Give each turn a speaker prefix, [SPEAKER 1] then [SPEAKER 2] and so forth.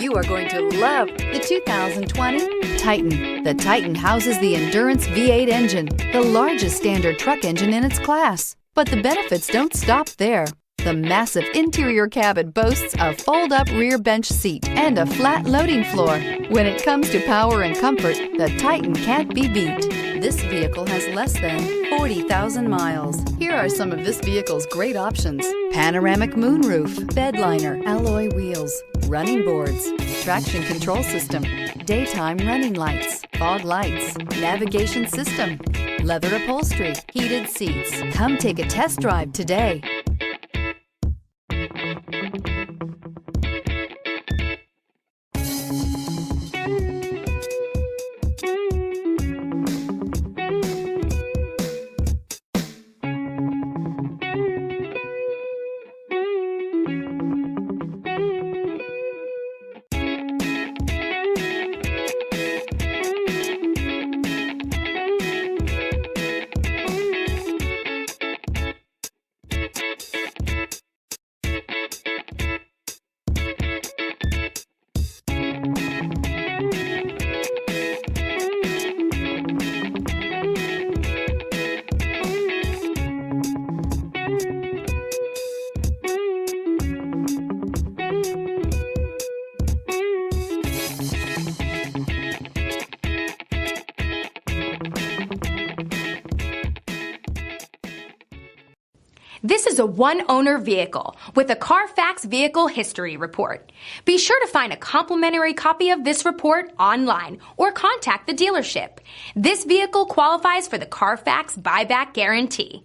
[SPEAKER 1] You are going to love the 2020 Titan. The Titan houses the Endurance V8 engine, the largest standard truck engine in its class. But the benefits don't stop there. The massive interior cabin boasts a fold-up rear bench seat and a flat loading floor. When it comes to power and comfort, the Titan can't be beat. This vehicle has less than 40,000 miles. Here are some of this vehicle's great options: panoramic moonroof, bedliner, alloy wheels, running boards, traction control system, daytime running lights, fog lights, navigation system, leather upholstery, heated seats. Come take a test drive today.
[SPEAKER 2] This is a one-owner vehicle with a Carfax Vehicle History Report. Be sure to find a complimentary copy of this report online or contact the dealership. This vehicle qualifies for the Carfax Buyback Guarantee.